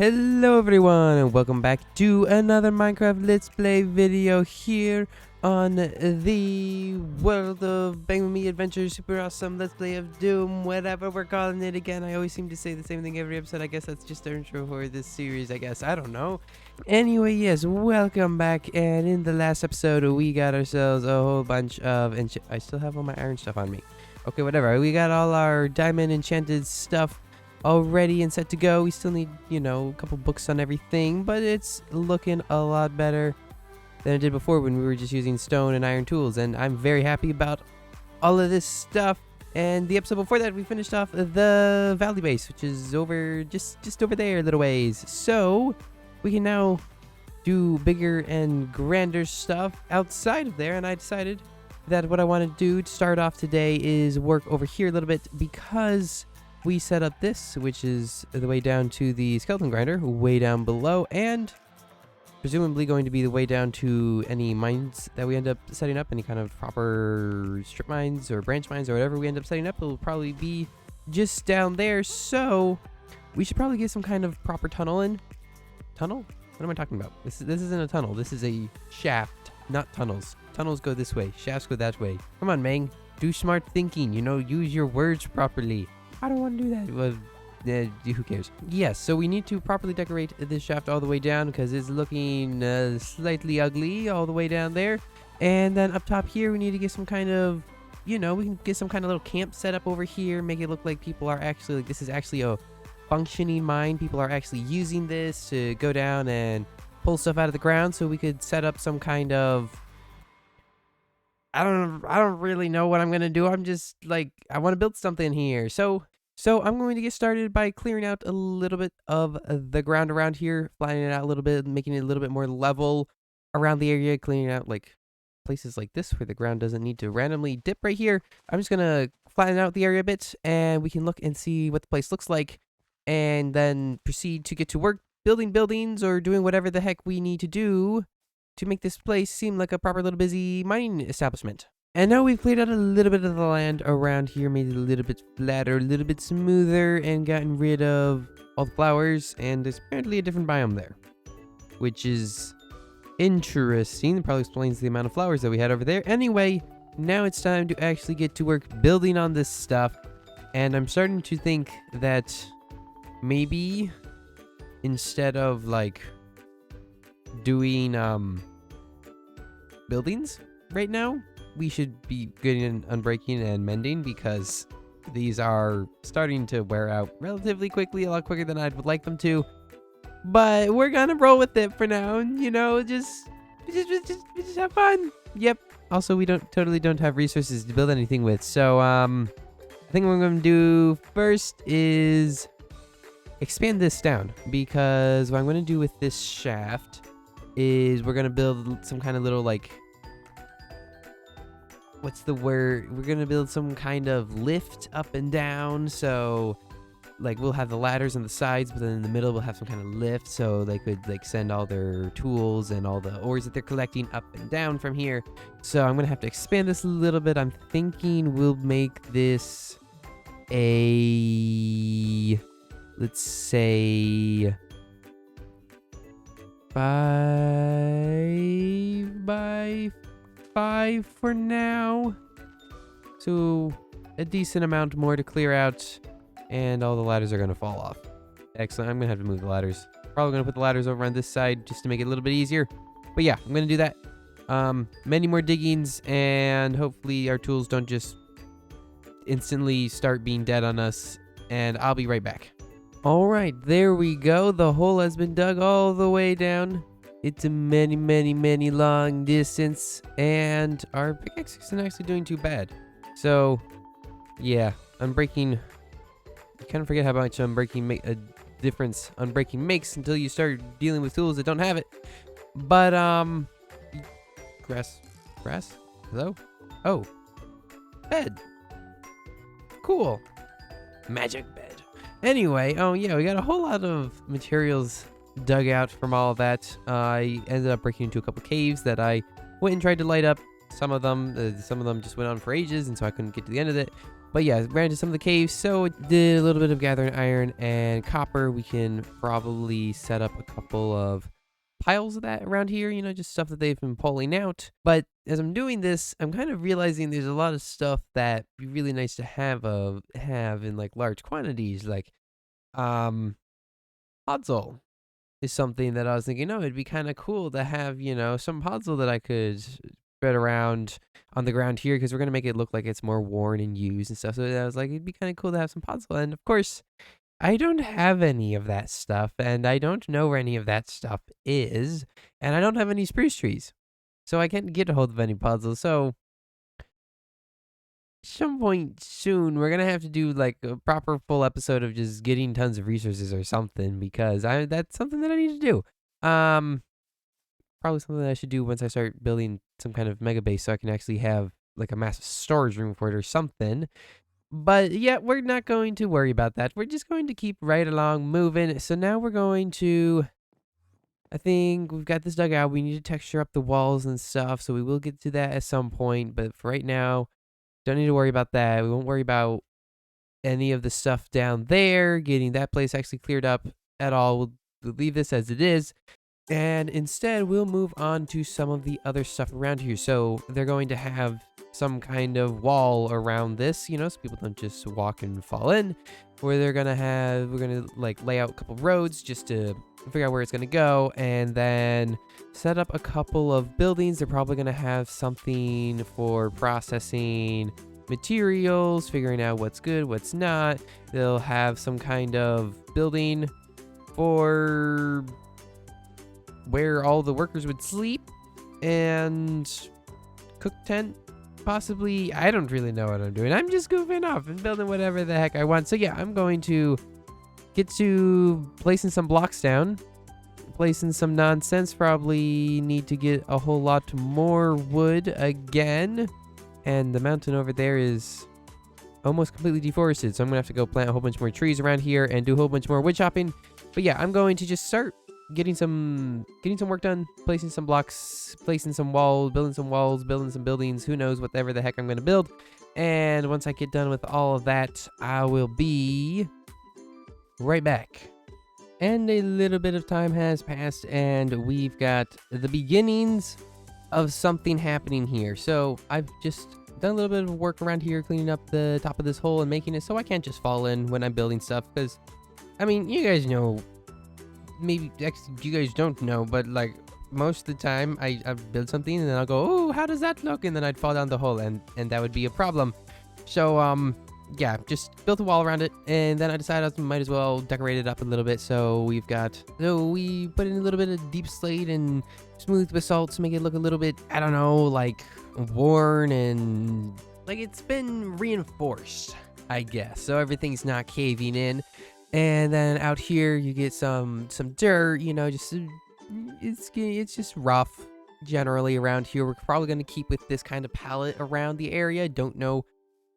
Hello everyone and welcome back to another Minecraft Let's Play video here on the world of Bangboomme Adventures, super awesome Let's Play of Doom, whatever we're calling it again. I always seem to say the same thing every episode. I guess that's just our intro for this series, I guess. I don't know. Anyway, yes, welcome back, and in the last episode we got ourselves a whole bunch of I still have all my iron stuff on me. Okay, whatever. We got all our diamond enchanted stuff all ready and set to go. We still need, a couple books on everything, but it's looking a lot better than it did before when we were just using stone and iron tools, and I'm very happy about all of this stuff. And the episode before that, we finished off the valley base, which is over just over there a little ways. So we can now do bigger and grander stuff outside of there, and I decided that what I want to do to start off today is work over here a little bit, because we set up this, which is the way down to the skeleton grinder, way down below, and presumably going to be the way down to any mines that we end up setting up, any kind of proper strip mines or branch mines or whatever we end up setting up. It'll probably be just down there, so we should probably get some kind of proper tunnel in. Tunnel? What am I talking about? This isn't a tunnel. This is a shaft, not tunnels. Tunnels go this way. Shafts go that way. Come on, Mang. Do smart thinking. Use your words properly. I don't want to do that. Well, who cares? Yes, so we need to properly decorate this shaft all the way down, because it's looking slightly ugly all the way down there. And then up top here, we need to get some kind of, we can get some kind of little camp set up over here, make it look like people are actually, like, this is actually a functioning mine. People are actually using this to go down and pull stuff out of the ground, so we could set up some kind of, I don't really know what I'm going to do. I'm just like, I want to build something here. So I'm going to get started by clearing out a little bit of the ground around here, flattening it out a little bit, making it a little bit more level around the area, cleaning out like places like this where the ground doesn't need to randomly dip right here. I'm just going to flatten out the area a bit, and we can look and see what the place looks like, and then proceed to get to work building buildings or doing whatever the heck we need to do to make this place seem like a proper little busy mining establishment. And now we've cleared out a little bit of the land around here, made it a little bit flatter, a little bit smoother, and gotten rid of all the flowers. And there's apparently a different biome there, which is interesting. It probably explains the amount of flowers that we had over there. Anyway, now it's time to actually get to work building on this stuff. And I'm starting to think that maybe instead of like doing buildings right now, we should be getting an Unbreaking and Mending, because these are starting to wear out relatively quickly, a lot quicker than I would like them to. But we're gonna roll with it for now, just have fun. Yep. Also, we totally don't have resources to build anything with, so I think what I'm gonna do first is expand this down, because what I'm gonna do with this shaft is we're gonna build some kind of little, like, what's the word? We're gonna build some kind of lift up and down. So, like, we'll have the ladders on the sides, but then in the middle we'll have some kind of lift, so they could like send all their tools and all the ores that they're collecting up and down from here. So I'm gonna have to expand this a little bit. I'm thinking we'll make this a, let's say, 5 by 5 for now, so a decent amount more to clear out, and all the ladders are going to fall off. Excellent. I'm going to have to move the ladders. Probably going to put the ladders over on this side just to make it a little bit easier, but yeah, I'm going to do that. Many more diggings, and hopefully our tools don't just instantly start being dead on us, and I'll be right back. All right, there we go. The hole has been dug all the way down. It's a many long distance, and our pickaxe isn't actually doing too bad. So, yeah, Unbreaking. You kind of forget how much a difference Unbreaking makes until you start dealing with tools that don't have it. But grass, hello. Oh, bed. Cool, magic bed. Anyway, oh yeah, we got a whole lot of materials dug out from all of that. I ended up breaking into a couple caves that I went and tried to light up. Some of them just went on for ages, and so I couldn't get to the end of it. But yeah, ran into some of the caves, so did a little bit of gathering iron and copper. We can probably set up a couple of piles of that around here, just stuff that they've been pulling out. But as I'm doing this, I'm kind of realizing there's a lot of stuff that would be really nice to have in like large quantities, like podzol is something that I was thinking, it'd be kind of cool to have, some podzol that I could spread around on the ground here, because we're going to make it look like it's more worn and used and stuff. So I was like, it'd be kind of cool to have some podzol. And of course, I don't have any of that stuff, and I don't know where any of that stuff is, and I don't have any spruce trees. So I can't get a hold of any podzol. So some point soon, we're gonna have to do like a proper full episode of just getting tons of resources or something, because that's something that I need to do. Probably something that I should do once I start building some kind of mega base, so I can actually have like a massive storage room for it or something. But yeah, we're not going to worry about that. We're just going to keep right along moving. So now we're going to, I think we've got this dug out. We need to texture up the walls and stuff, so we will get to that at some point. But for right now, don't need to worry about that. We won't worry about any of the stuff down there, getting that place actually cleared up at all. We'll leave this as it is. And instead, we'll move on to some of the other stuff around here. So they're going to have some kind of wall around this, so people don't just walk and fall in. Where we're gonna like lay out a couple roads just to figure out where it's gonna go, and then set up a couple of buildings. They're probably gonna have something for processing materials, figuring out what's good, what's not. They'll have some kind of building for where all the workers would sleep, and cook tent, possibly. I don't really know what I'm doing. I'm just goofing off and building whatever the heck I want. So yeah, I'm going to get to placing some blocks down, placing some nonsense. Probably need to get a whole lot more wood again, and the mountain over there is almost completely deforested, so I'm gonna have to go plant a whole bunch more trees around here and do a whole bunch more wood chopping. But yeah, I'm going to just start getting some work done, placing some blocks, placing some walls, building some buildings, who knows, whatever the heck I'm going to build. And once I get done with all of that, I will be right back. And a little bit of time has passed, and we've got the beginnings of something happening here. So I've just done a little bit of work around here, cleaning up the top of this hole and making it so I can't just fall in when I'm building stuff, because I mean, you guys know, maybe you guys don't know, but like most of the time I build something and then I'll go, oh, how does that look? And then I'd fall down the hole, and that would be a problem. So yeah, just built a wall around it, and then I decided I might as well decorate it up a little bit. So we put in a little bit of deep slate and smooth basalt to make it look a little bit, I don't know, like worn and like it's been reinforced, I guess, so everything's not caving in. And then out here you get some dirt, just it's just rough generally around here. We're probably going to keep with this kind of palette around the area. Don't know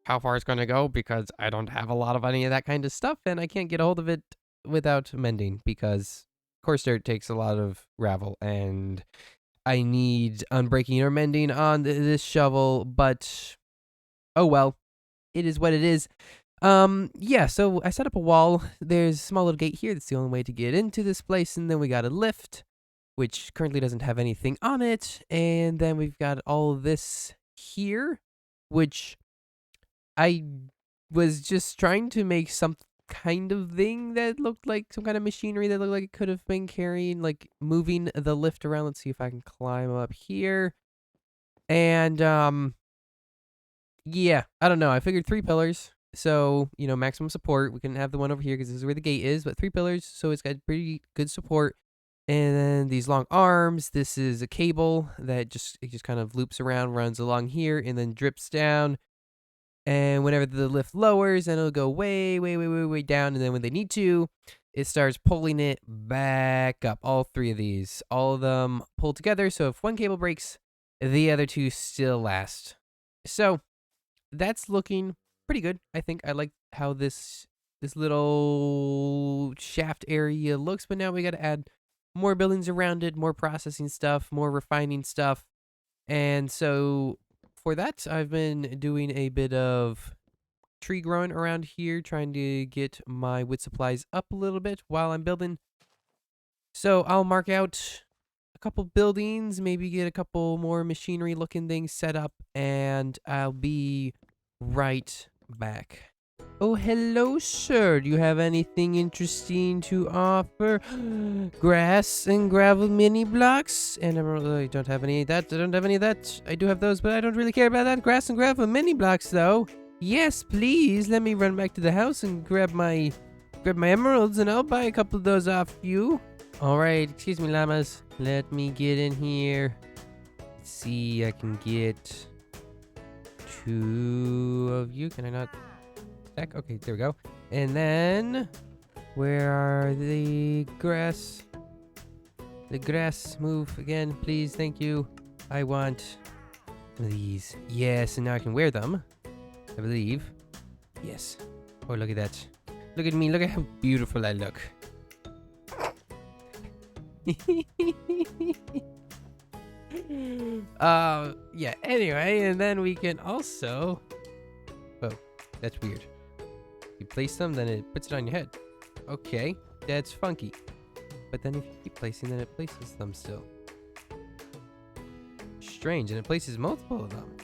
how far it's going to go, because I don't have a lot of any of that kind of stuff, and I can't get a hold of it without mending, because coarse dirt takes a lot of gravel, and I need unbreaking or mending on this shovel. But oh well, it is what it is. Yeah, so I set up a wall. There's a small little gate here. That's the only way to get into this place. And then we got a lift, which currently doesn't have anything on it. And then we've got all of this here, which I was just trying to make some kind of thing that looked like some kind of machinery that looked like it could have been carrying, like moving the lift around. Let's see if I can climb up here. And, yeah, I don't know. I figured 3 pillars. So, maximum support. We can have the one over here because this is where the gate is, but 3 pillars, so it's got pretty good support. And then these long arms. This is a cable that just kind of loops around, runs along here, and then drips down. And whenever the lift lowers, then it'll go way, way, way, way, way down. And then when they need to, it starts pulling it back up. All 3 of these, all of them pull together. So if one cable breaks, the other 2 still last. So that's looking pretty good. I think I like how this little shaft area looks, but now we got to add more buildings around it, more processing stuff, more refining stuff. And so for that, I've been doing a bit of tree growing around here, trying to get my wood supplies up a little bit while I'm building. So I'll mark out a couple buildings, maybe get a couple more machinery looking things set up, and I'll be right back. Oh, hello, sir. Do you have anything interesting to offer? Grass and gravel mini blocks? And I don't have any of that. I don't have any of that. I do have those, but I don't really care about that. Grass and gravel mini blocks, though. Yes, please. Let me run back to the house and grab my emeralds, and I'll buy a couple of those off you. All right. Excuse me, llamas. Let me get in here. Let's see. I can get 2 of you. Can I not? Okay, there we go. And then, where are the grass? The grass, move again, please. Thank you. I want these. Yes, and now I can wear them, I believe. Yes. Oh, look at that. Look at me. Look at how beautiful I look. Yeah, anyway, and then we can also... Oh, that's weird. You place them, then it puts it on your head. Okay, that's funky. But then if you keep placing, then it places them still. Strange, and it places multiple of them.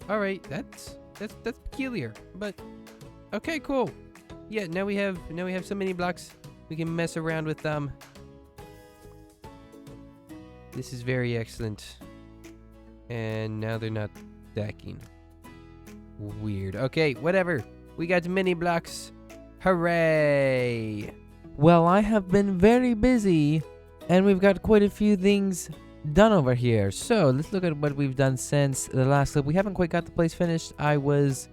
All right, that's peculiar, but okay, cool. Yeah, now we have so many blocks. We can mess around with them. This is very excellent. And now they're not stacking. Weird. Okay, whatever. We got mini blocks. Hooray! Well, I have been very busy, and we've got quite a few things done over here. So, let's look at what we've done since the last clip. We haven't quite got the place finished. I was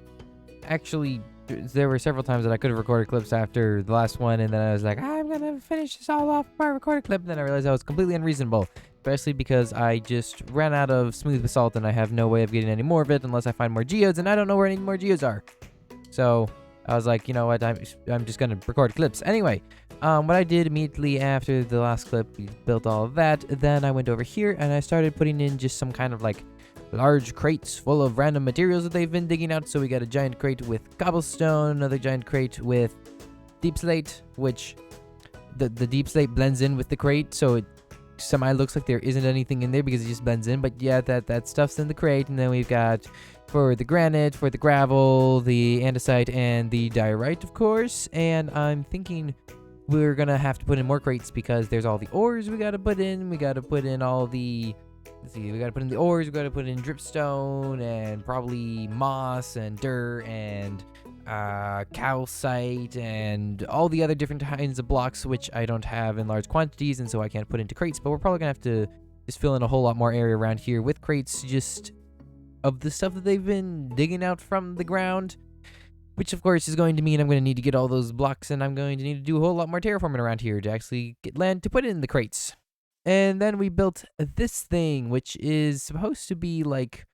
actually... There were several times that I could have recorded clips after the last one, and then I was like, I'm gonna finish this all off my recorded clip. And then I realized that was completely unreasonable, especially because I just ran out of smooth basalt, and I have no way of getting any more of it unless I find more geodes, and I don't know where any more geodes are. So I was like, you know what, I'm just gonna record clips. Anyway, what I did immediately after the last clip, we built all of that. Then I went over here and I started putting in just some kind of like large crates full of random materials that they've been digging out. So we got a giant crate with cobblestone, another giant crate with deep slate, which the deep slate blends in with the crate, so it semi looks like there isn't anything in there because it just blends in. But yeah, that stuff's in the crate. And then we've got for the granite, for the gravel, the andesite, and the diorite, of course. And I'm thinking we're gonna have to put in more crates because there's all the ores we gotta put in. We gotta put in all the... Let's see, we gotta put in the ores, we gotta put in dripstone, and probably moss, and dirt, and calcite, and all the other different kinds of blocks, which I don't have in large quantities, and so I can't put into crates. But we're probably gonna have to just fill in a whole lot more area around here with crates, just of the stuff that they've been digging out from the ground, which of course is going to mean I'm going to need to get all those blocks, and I'm going to need to do a whole lot more terraforming around here to actually get land to put in the crates. And then we built this thing, which is supposed to be like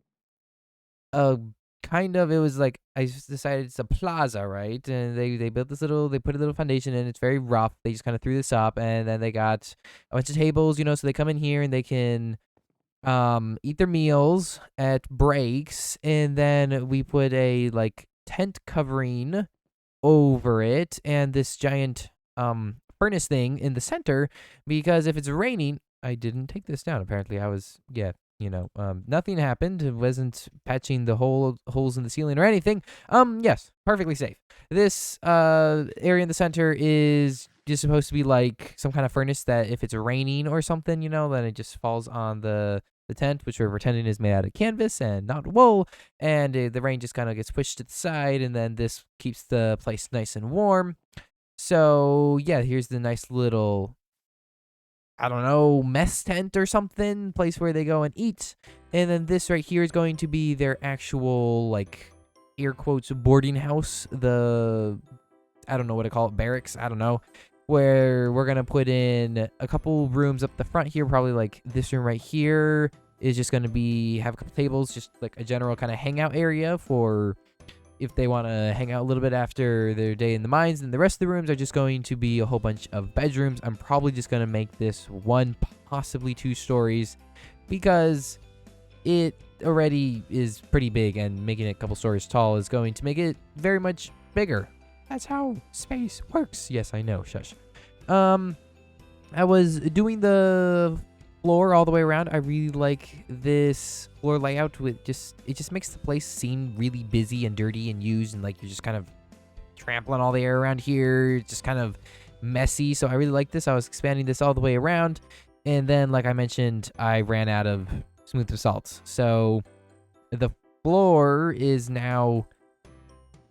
a kind of, it was like, I just decided it's a plaza, right? And they built this little, they put a little foundation in. It's very rough. They just kind of threw this up, and then they got a bunch of tables, you know, so they come in here and they can eat their meals at breaks. And then we put a like tent covering over it and this giant furnace thing in the center, because if it's raining... I didn't take this down. Apparently I was, yeah, you know, nothing happened. It wasn't patching the holes in the ceiling or anything. Yes, perfectly safe. This area in the center is just supposed to be like some kind of furnace that if it's raining or something, you know, then it just falls on the tent, which we're pretending is made out of canvas and not wool, and the rain just kind of gets pushed to the side, and then this keeps the place nice and warm. So yeah, here's the nice little, I don't know, mess tent or something, place where they go and eat. And then this right here is going to be their actual, like, air quotes, boarding house. I don't know what to call it, barracks, I don't know. Where we're going to put in a couple rooms up the front here, probably like this room right here is just going to have a couple tables, just like a general kind of hangout area for if they want to hang out a little bit after their day in the mines. And the rest of the rooms are just going to be a whole bunch of bedrooms. I'm probably just going to make this 1, possibly 2 stories, because it already is pretty big, and making it a couple stories tall is going to make it very much bigger. That's how space works. Yes, I know. Shush. I was doing the floor all the way around. I really like this floor layout with it just makes the place seem really busy and dirty and used, and like you're just kind of trampling all the air around here. It's just kind of messy. So I really like this. I was expanding this all the way around, and then like I mentioned, I ran out of smooth basalt. So the floor is now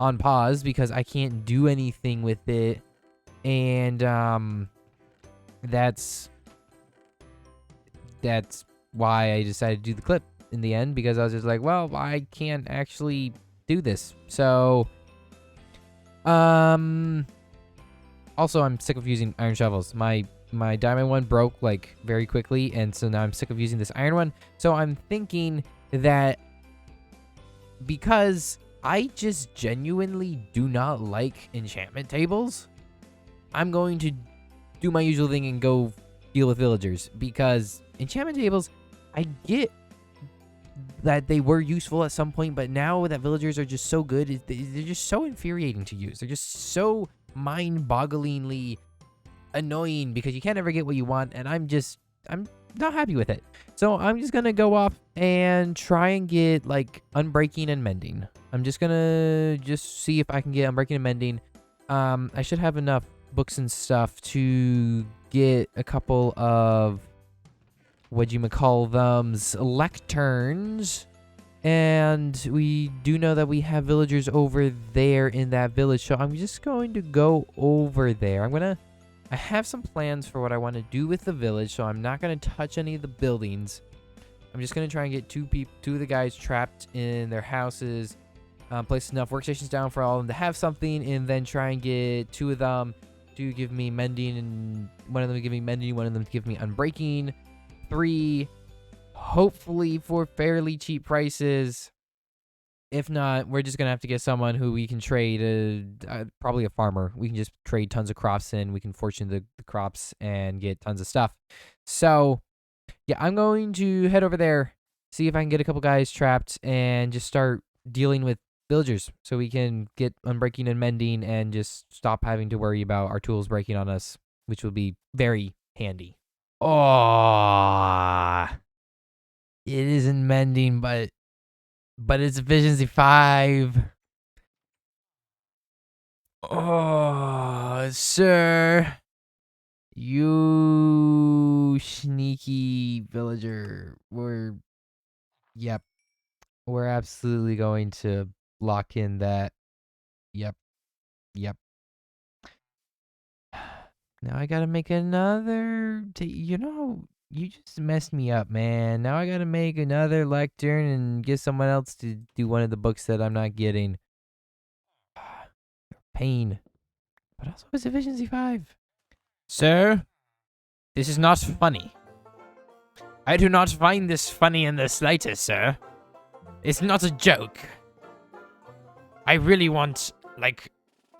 on pause because I can't do anything with it, and that's why I decided to do the clip in the end, because I was just like, well, I can't actually do this. So also I'm sick of using iron shovels. My diamond one broke like very quickly, and so now I'm sick of using this iron one. So I'm thinking that because I just genuinely do not like enchantment tables, I'm going to do my usual thing and go deal with villagers, because enchantment tables, I get that they were useful at some point, but now that villagers are just so good, they're just so infuriating to use. They're just so mind-bogglingly annoying because you can't ever get what you want, and I'm not happy with it. So I'm just gonna go off and try and get like Unbreaking and Mending. I'm just gonna see if I can get Unbreaking and Mending. I should have enough books and stuff to get a couple of lecterns, and we do know that we have villagers over there in that village, so I'm just going to go over there. I have some plans for what I want to do with the village, so I'm not going to touch any of the buildings. I'm just going to try and get two of the guys trapped in their houses, place enough workstations down for all of them to have something, and then try and get two of them to give me mending, and one of them to give me mending, one of them to give me unbreaking. 3, hopefully for fairly cheap prices. If not, we're just gonna have to get someone who we can trade, probably a farmer. We can just trade tons of crops in. We can fortune the crops and get tons of stuff. So yeah, I'm going to head over there, see if I can get a couple guys trapped, and just start dealing with villagers so we can get unbreaking and mending and just stop having to worry about our tools breaking on us, which will be very handy. Oh, it isn't mending, but it's efficiency 5. Oh, sir, you sneaky villager. Yep, we're absolutely going to lock in that. Yep. Now I gotta make another. You just messed me up, man. Now I gotta make another lectern and get someone else to do one of the books that I'm not getting. Pain. But also it's efficiency 5. Sir, this is not funny. I do not find this funny in the slightest, sir. It's not a joke. I really want, like,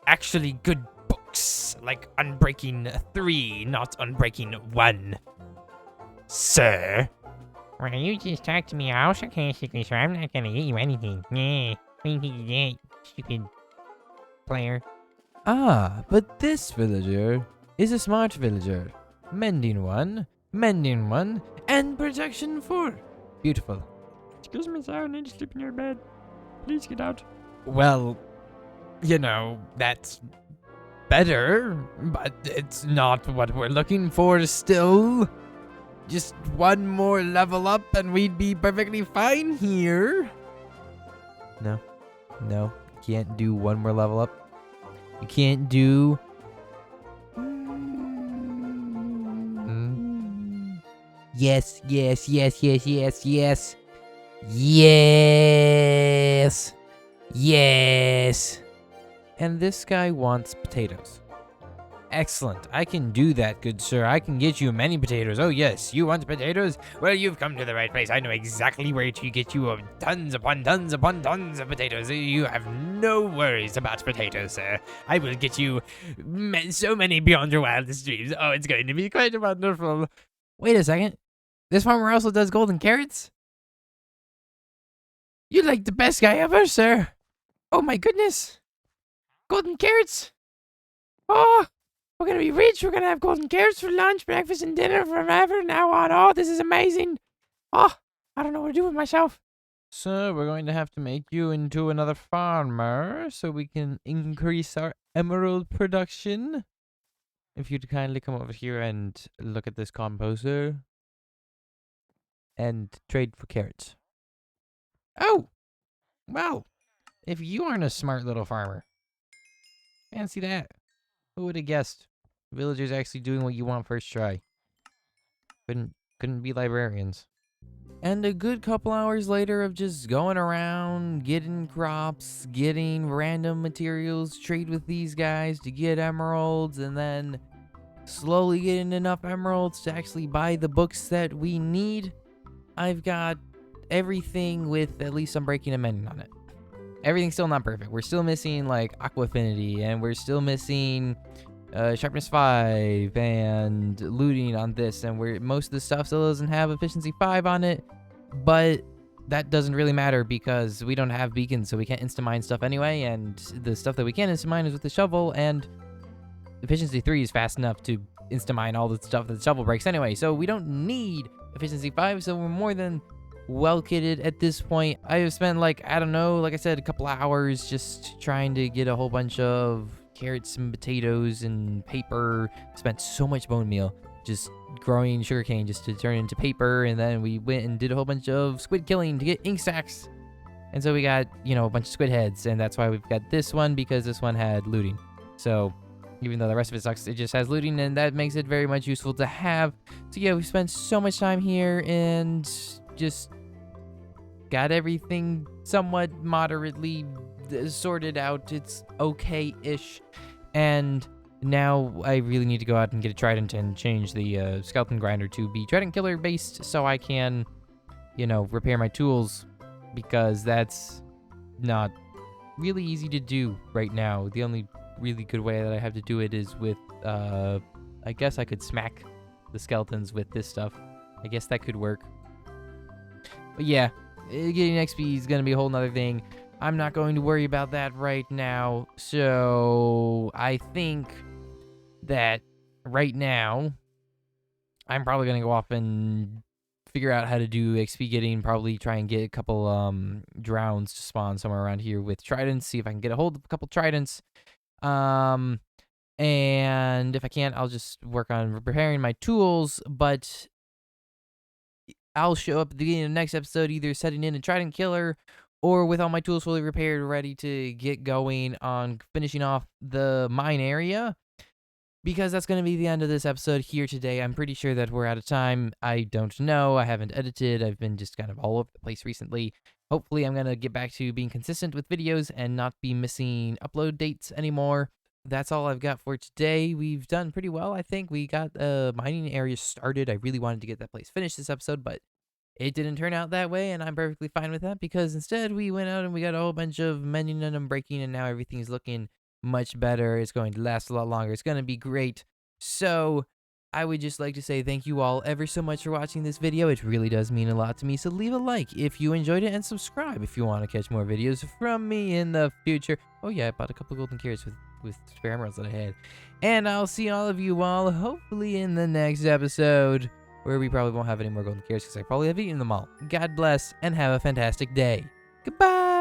actually good books, like Unbreaking 3, not Unbreaking 1. Sir? Well, you just talked to me all sarcastically, so I'm not gonna get you anything. Nah, stupid player. Ah, but this villager is a smart villager. Mending 1, and protection 4. Beautiful. Excuse me, sir, I need to sleep in your bed. Please get out. Well, that's better, but it's not what we're looking for still. Just one more level up and we'd be perfectly fine here. No, can't do one more level up. You can't do... Yes. And this guy wants potatoes. Excellent. I can do that, good sir. I can get you many potatoes. Oh, yes. You want potatoes? Well, you've come to the right place. I know exactly where to get you tons upon tons upon tons of potatoes. You have no worries about potatoes, sir. I will get you so many beyond your wildest dreams. Oh, it's going to be quite wonderful. Wait a second. This farmer also does golden carrots? You're like the best guy ever, sir. Oh my goodness. Golden carrots. Oh, we're gonna be rich. We're gonna have golden carrots for lunch, breakfast, and dinner forever now on. Oh, this is amazing. Oh, I don't know what to do with myself. So we're going to have to make you into another farmer so we can increase our emerald production. If you'd kindly come over here and look at this composter and trade for carrots. Oh, well, if you aren't a smart little farmer. Fancy that. Who would have guessed? Villagers actually doing what you want first try. Couldn't be librarians. And a good couple hours later of just going around, getting crops, getting random materials, trade with these guys to get emeralds, and then slowly getting enough emeralds to actually buy the books that we need. I've got everything with at least some Unbreaking and Mending on it. Everything's still not perfect. We're still missing like Aqua Affinity, and we're still missing Sharpness 5 and looting on this, and most of the stuff still doesn't have Efficiency 5 on it, but that doesn't really matter because we don't have beacons, so we can't insta-mine stuff anyway, and the stuff that we can insta-mine is with the shovel, and Efficiency 3 is fast enough to insta-mine all the stuff that the shovel breaks anyway, so we don't need Efficiency 5, so we're more than well kitted at this point. I have spent like I said, a couple hours just trying to get a whole bunch of carrots and potatoes and paper. Spent so much bone meal just growing sugarcane just to turn it into paper, and then we went and did a whole bunch of squid killing to get ink sacks, and so we got a bunch of squid heads, and that's why we've got this one, because this one had looting. So even though the rest of it sucks, it just has looting, and that makes it very much useful to have. So yeah, we spent so much time here and just got everything somewhat moderately sorted out. It's okay-ish. And now I really need to go out and get a trident and change the skeleton grinder to be trident killer based so I can, repair my tools, because that's not really easy to do right now. The only really good way that I have to do it is with, I guess I could smack the skeletons with this stuff. I guess that could work. But yeah, getting XP is going to be a whole nother thing. I'm not going to worry about that right now. So I think that right now I'm probably going to go off and figure out how to do XP getting, probably try and get a couple drowns to spawn somewhere around here with tridents, see if I can get a hold of a couple tridents. And if I can't, I'll just work on preparing my tools, but I'll show up at the beginning of the next episode either setting in a trident killer or with all my tools fully repaired, ready to get going on finishing off the mine area, because that's going to be the end of this episode here today. I'm pretty sure that we're out of time. I don't know. I haven't edited. I've been just kind of all over the place recently. Hopefully, I'm going to get back to being consistent with videos and not be missing upload dates anymore. That's all I've got for today. We've done pretty well, I think. We got a mining area started. I really wanted to get that place finished this episode, but it didn't turn out that way, and I'm perfectly fine with that, because instead we went out and we got a whole bunch of mending and unbreaking, and now everything's looking much better. It's going to last a lot longer. It's going to be great. So I would just like to say thank you all ever so much for watching this video. It really does mean a lot to me. So leave a like if you enjoyed it, and subscribe if you want to catch more videos from me in the future. Oh yeah, I bought a couple golden carrots with spare emeralds that I had. And I'll see all of you all hopefully in the next episode, where we probably won't have any more golden carrots because I probably have eaten them all. God bless, and have a fantastic day. Goodbye!